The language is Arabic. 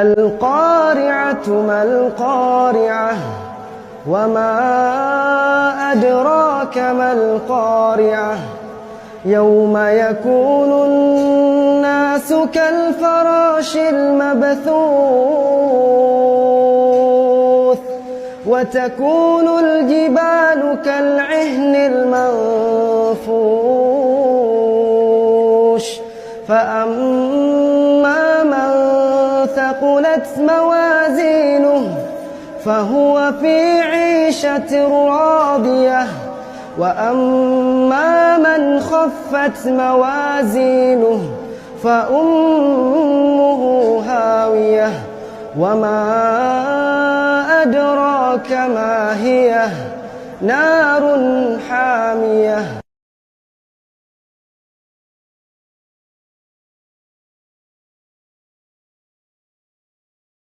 القارعة ما القارعة وما أدراك ما القارعة يوم يكون الناس كالفراش المبثوث وتكون الجبال كالعهن المنفوش فأما من ثقلت موازينه فهو في عيشة راضية وأما من خفت موازينه فأمه هاوية وما أدراك ما هي نار حامية.